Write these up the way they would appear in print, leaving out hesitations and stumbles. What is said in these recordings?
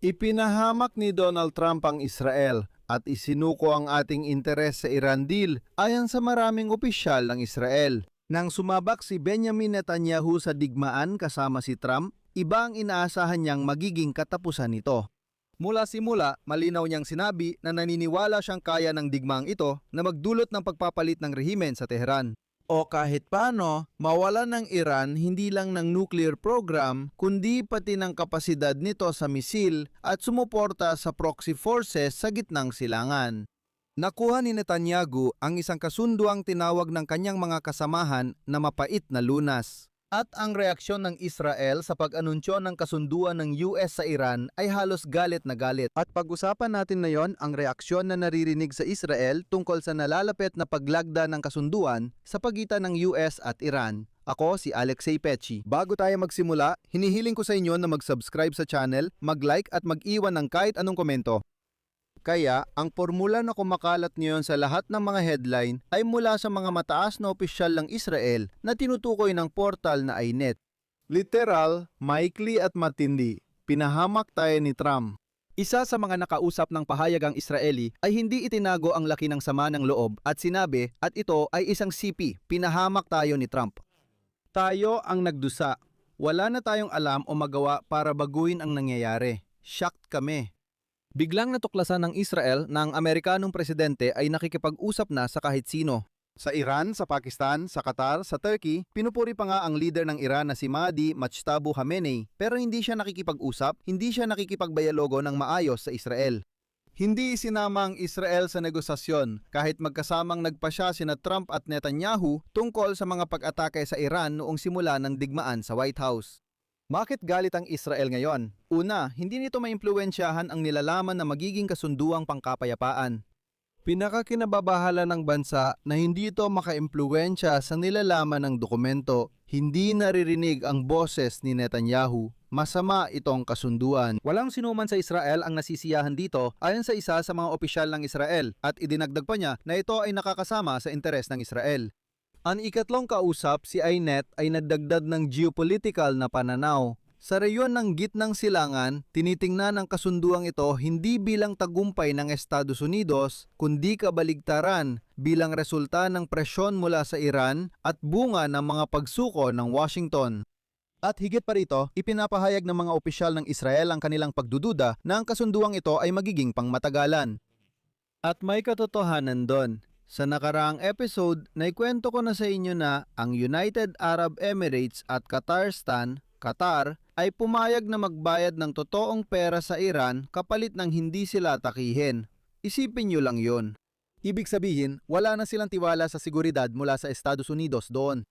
Ipinahamak ni Donald Trump ang Israel at isinuko ang ating interes sa Iran deal ayon sa maraming opisyal ng Israel. Nang sumabak si Benjamin Netanyahu sa digmaan kasama si Trump, iba ang inaasahan niyang magiging katapusan nito. Mula simula, malinaw niyang sinabi na naniniwala siyang kaya ng digmaang ito na magdulot ng pagpapalit ng rehimen sa Tehran. O kahit paano, mawala ng Iran hindi lang ng nuclear program, kundi pati ng kapasidad nito sa misil at sumuporta sa proxy forces sa gitnang silangan. Nakuha ni Netanyahu ang isang kasunduang tinawag ng kanyang mga kasamahan na mapait na lunas. At ang reaksyon ng Israel sa pag-anunsyo ng kasunduan ng US sa Iran ay halos galit na galit. At pag-usapan natin ngayon ang reaksyon na naririnig sa Israel tungkol sa nalalapit na paglagda ng kasunduan sa pagitan ng US at Iran. Ako si Alexei Pechi. Bago tayo magsimula, hinihiling ko sa inyo na mag-subscribe sa channel, mag-like at mag-iwan ng kahit anong komento. Kaya, ang formula na kumakalat ngayon sa lahat ng mga headline ay mula sa mga mataas na opisyal ng Israel na tinutukoy ng portal na iNet. Literal, maikli at matindi, pinahamak tayo ni Trump. Isa sa mga nakausap ng pahayagang Israeli ay hindi itinago ang laki ng sama ng loob at sinabi at ito ay isang sipi, pinahamak tayo ni Trump. Tayo ang nagdusa. Wala na tayong alam o magawa para baguhin ang nangyayari. Shocked kami. Biglang natuklasan ng Israel na ang Amerikanong presidente ay nakikipag-usap na sa kahit sino. Sa Iran, sa Pakistan, sa Qatar, sa Turkey, pinupuri pa nga ang leader ng Iran na si Mahdi Majtaba Khamenei, pero hindi siya nakikipag-usap, hindi siya nakikipagbayalogo ng maayos sa Israel. Hindi isinama ang Israel sa negosasyon kahit magkasamang nagpasya sina Trump at Netanyahu tungkol sa mga pag-atake sa Iran noong simula ng digmaan sa White House. Bakit galit ang Israel ngayon? Una, hindi nito maimpluwensyahan ang nilalaman na magiging kasunduang pangkapayapaan. Pinakakinababahala ng bansa na hindi ito makaimpluwensya sa nilalaman ng dokumento. Hindi naririnig ang boses ni Netanyahu. Masama itong kasunduan. Walang sinuman sa Israel ang nasisiyahan dito ayon sa isa sa mga opisyal ng Israel at idinagdag pa niya na ito ay nakakasama sa interes ng Israel. Ang ikatlong kausap, si iNet, ay nagdagdag ng geopolitical na pananaw. Sa reyon ng gitnang silangan, tinitingnan ang kasunduang ito hindi bilang tagumpay ng Estados Unidos, kundi kabaligtaran bilang resulta ng presyon mula sa Iran at bunga ng mga pagsuko ng Washington. At higit pa rito, ipinapahayag ng mga opisyal ng Israel ang kanilang pagdududa na ang kasunduang ito ay magiging pangmatagalan. At may katotohanan doon. Sa nakaraang episode, naikwento ko na sa inyo na ang United Arab Emirates at Qatar, ay pumayag na magbayad ng totoong pera sa Iran kapalit ng hindi sila takihin. Isipin nyo lang yon. Ibig sabihin, wala na silang tiwala sa seguridad mula sa Estados Unidos doon.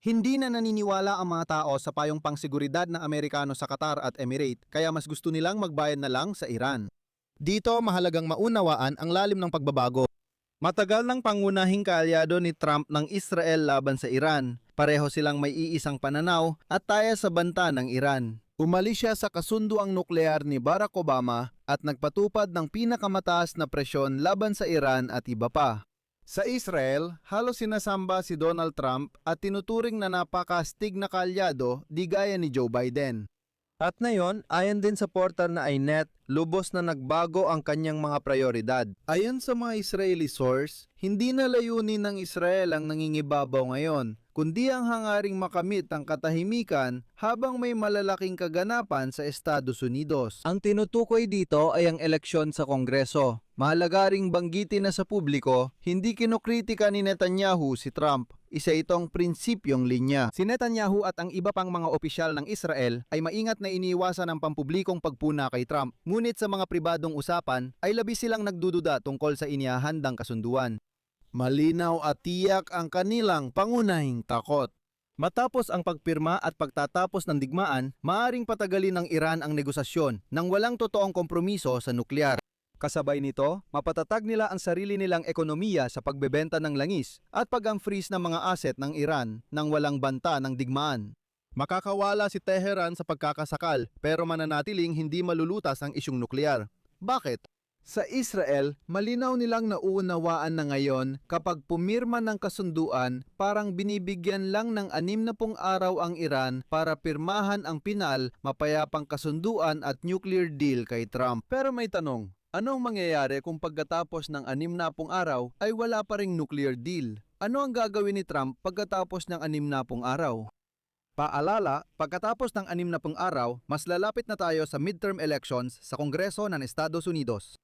Hindi na naniniwala ang mga tao sa payong pangseguridad ng Amerikano sa Qatar at Emirate, kaya mas gusto nilang magbayad na lang sa Iran. Dito mahalagang maunawaan ang lalim ng pagbabago. Matagal ng pangunahing kaalyado ni Trump ng Israel laban sa Iran. Pareho silang may iisang pananaw at taya sa banta ng Iran. Umalis siya sa kasunduang nuklear ni Barack Obama at nagpatupad ng pinakamataas na presyon laban sa Iran at iba pa. Sa Israel, halos sinasamba si Donald Trump at tinuturing na napakastig na kaalyado di gaya ni Joe Biden. At ngayon, ayon din sa portal na iNet, lubos na nagbago ang kanyang mga prioridad. Ayon sa mga Israeli source, hindi na layunin ng Israel ang nangingibabaw ngayon, kundi ang hangaring makamit ang katahimikan habang may malalaking kaganapan sa Estados Unidos. Ang tinutukoy dito ay ang eleksyon sa Kongreso. Mahalaga ring banggitin na sa publiko, hindi kinokritika ni Netanyahu si Trump. Isa itong prinsipyong linya. Si Netanyahu at ang iba pang mga opisyal ng Israel ay maingat na iniiwasan ang pampublikong pagpuna kay Trump. Ngunit sa mga pribadong usapan ay labis silang nagdududa tungkol sa inihahandang kasunduan. Malinaw at tiyak ang kanilang pangunahing takot. Matapos ang pagpirma at pagtatapos ng digmaan, maaring patagalin ng Iran ang negosasyon nang walang totoong kompromiso sa nuklear. Kasabay nito, mapatatag nila ang sarili nilang ekonomiya sa pagbebenta ng langis at pag-unfreeze ng mga asset ng Iran nang walang banta ng digmaan. Makakawala si Tehran sa pagkakasakal pero mananatiling hindi malulutas ang isyung nuklear. Bakit? Sa Israel, malinaw nilang nauunawaan na ngayon kapag pumirma ng kasunduan, parang binibigyan lang ng 60 araw ang Iran para pirmahan ang pinal, mapayapang kasunduan at nuclear deal kay Trump. Pero may tanong, anong mangyayari kung pagkatapos ng 60 araw ay wala pa ring nuclear deal? Ano ang gagawin ni Trump pagkatapos ng 60 araw? Paalala, pagkatapos ng 60 araw, mas lalapit na tayo sa midterm elections sa Kongreso ng Estados Unidos.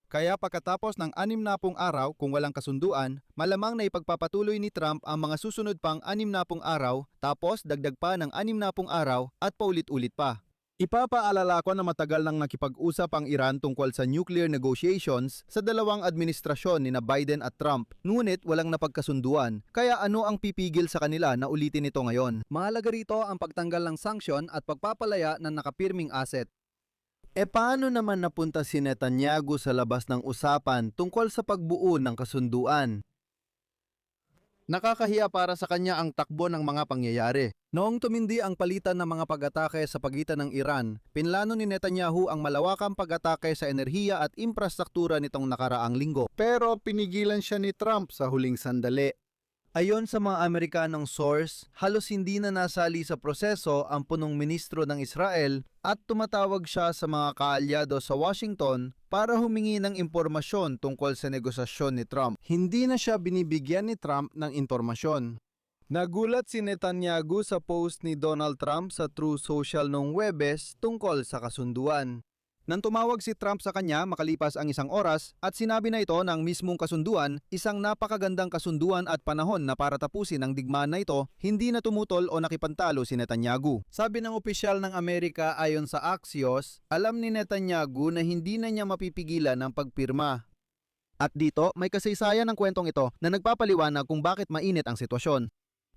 Kaya pagkatapos ng 60 araw kung walang kasunduan, malamang na ipagpapatuloy ni Trump ang mga susunod pang 60 araw tapos dagdag pa ng 60 araw at paulit-ulit pa. Ipapaalala ko na matagal nang nakipag-usap ang Iran tungkol sa nuclear negotiations sa dalawang administrasyon ni na Biden at Trump, ngunit walang napagkasunduan. Kaya ano ang pipigil sa kanila na ulitin ito ngayon? Mahalaga rito ang pagtanggal ng sanksyon at pagpapalaya ng nakapirming asset. Paano naman napunta si Netanyahu sa labas ng usapan tungkol sa pagbuo ng kasunduan? Nakakahiya para sa kanya ang takbo ng mga pangyayari. Noong tumindi ang palitan ng mga pag-atake sa pagitan ng Iran, pinlano ni Netanyahu ang malawakang pag-atake sa enerhiya at infrastruktura nitong nakaraang linggo. Pero pinigilan siya ni Trump sa huling sandali. Ayon sa mga Amerikanong source, halos hindi na nasali sa proseso ang punong ministro ng Israel at tumatawag siya sa mga kaalyado sa Washington para humingi ng impormasyon tungkol sa negosasyon ni Trump. Hindi na siya binibigyan ni Trump ng impormasyon. Nagulat si Netanyahu sa post ni Donald Trump sa Truth Social noong Huwebes tungkol sa kasunduan. Nang tumawag si Trump sa kanya makalipas ang 1 oras at sinabi na ito ng mismong kasunduan, isang napakagandang kasunduan at panahon na para tapusin ang digmaan na ito, hindi na tumutol o nakipantalo si Netanyahu. Sabi ng opisyal ng Amerika ayon sa Axios, alam ni Netanyahu na hindi na niya mapipigilan ang pagpirma. At dito, may kasaysayan ng kwentong ito na nagpapaliwanag kung bakit mainit ang sitwasyon.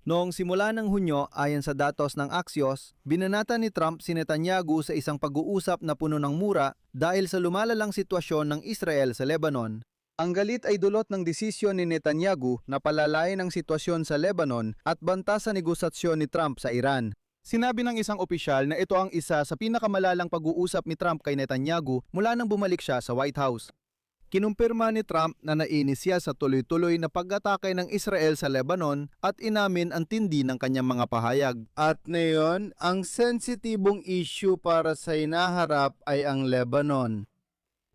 Noong simula ng Hunyo, ayon sa datos ng Axios, binanata ni Trump si Netanyahu sa isang pag-uusap na puno ng mura dahil sa lumalalang sitwasyon ng Israel sa Lebanon. Ang galit ay dulot ng desisyon ni Netanyahu na palalayin ang sitwasyon sa Lebanon at banta sa negosasyon ni Trump sa Iran. Sinabi ng isang opisyal na ito ang isa sa pinakamalalang pag-uusap ni Trump kay Netanyahu mula nang bumalik siya sa White House. Kinumpirma ni Trump na nainis siya sa tuloy-tuloy na pag-atake ng Israel sa Lebanon at inamin ang tindi ng kanyang mga pahayag. At ngayon, ang sensitibong issue para sa hinaharap ay ang Lebanon.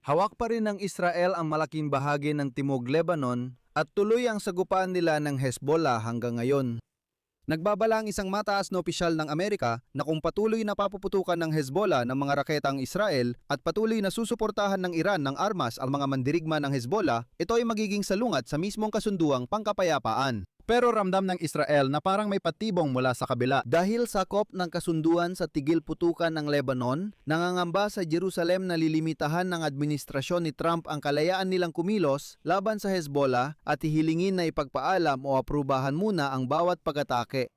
Hawak pa rin ng Israel ang malaking bahagi ng Timog Lebanon at tuloy ang sagupaan nila ng Hezbollah hanggang ngayon. Nagbabala ang isang mataas na opisyal ng Amerika na kung patuloy na papuputukan ng Hezbollah ng mga raketang Israel at patuloy na susuportahan ng Iran ng armas ang mga mandirigma ng Hezbollah, ito ay magiging salungat sa mismong kasunduang pangkapayapaan. Pero ramdam ng Israel na parang may patibong mula sa kabila. Dahil sakop ng kasunduan sa tigil putukan ng Lebanon, nangangamba sa Jerusalem na lilimitahan ng administrasyon ni Trump ang kalayaan nilang kumilos laban sa Hezbollah at hihilingin na ipagpaalam o aprubahan muna ang bawat pag-atake.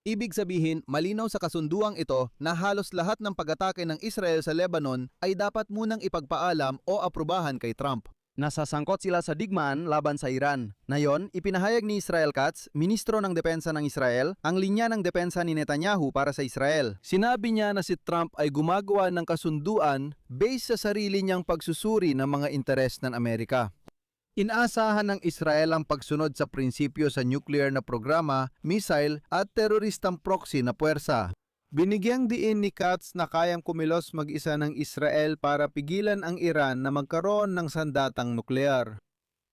Ibig sabihin, malinaw sa kasunduang ito na halos lahat ng pag-atake ng Israel sa Lebanon ay dapat munang ipagpaalam o aprubahan kay Trump. Nasasangkot sila sa digmaan laban sa Iran. Ngayon, ipinahayag ni Israel Katz, ministro ng depensa ng Israel, ang linya ng depensa ni Netanyahu para sa Israel. Sinabi niya na si Trump ay gumagawa ng kasunduan based sa sarili niyang pagsusuri ng mga interes ng Amerika. Inaasahan ng Israel ang pagsunod sa prinsipyo sa nuclear na programa, missile at teroristang proxy na puwersa. Binigyang diin ni Katz na kayang kumilos mag-isa ng Israel para pigilan ang Iran na magkaroon ng sandatang nuklear.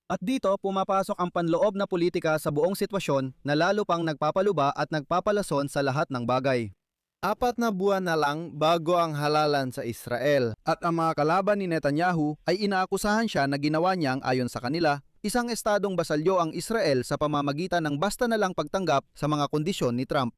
At dito pumapasok ang panloob na politika sa buong sitwasyon na lalo pang nagpapaluba at nagpapalason sa lahat ng bagay. 4 na buwan na lang bago ang halalan sa Israel at ang mga kalaban ni Netanyahu ay inaakusahan siya na ginawa niyang ayon sa kanila, isang estadong basalyo ang Israel sa pamamagitan ng basta na lang pagtanggap sa mga kondisyon ni Trump.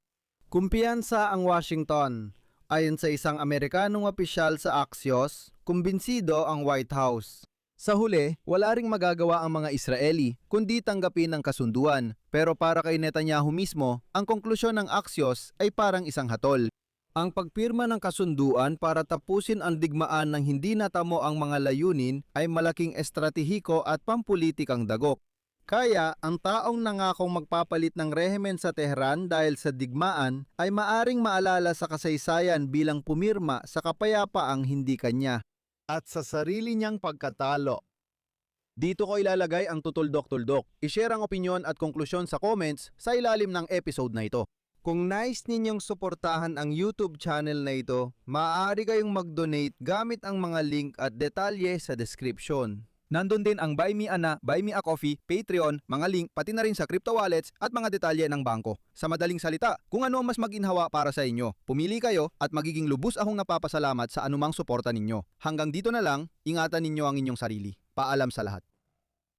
Kumpiyansa ang Washington. Ayon sa isang Amerikanong opisyal sa Axios, kumbinsido ang White House. Sa huli, wala ring magagawa ang mga Israeli kundi tanggapin ang kasunduan. Pero para kay Netanyahu mismo, ang konklusyon ng Axios ay parang isang hatol. Ang pagpirma ng kasunduan para tapusin ang digmaan ng hindi natamo ang mga layunin ay malaking estratehiko at pampulitikang dagok. Kaya, ang taong nangakong magpapalit ng rehimen sa Tehran dahil sa digmaan ay maaring maalala sa kasaysayan bilang pumirma sa kapayapaang hindi kanya. at sa sarili niyang pagkatalo. Dito ko ilalagay ang tutuldok-tuldok. I-share ang opinyon at konklusyon sa comments sa ilalim ng episode na ito. Kung nais ninyong suportahan ang YouTube channel na ito, maaari kayong mag-donate gamit ang mga link at detalye sa description. Nandun din ang Buy Me a Buy Me a Coffee, Patreon, mga link, pati na rin sa crypto wallets at mga detalye ng bangko. Sa madaling salita, kung ano ang mas maginhawa para sa inyo, pumili kayo at magiging lubos akong napapasalamat sa anumang suporta ninyo. Hanggang dito na lang, ingatan ninyo ang inyong sarili. Paalam sa lahat.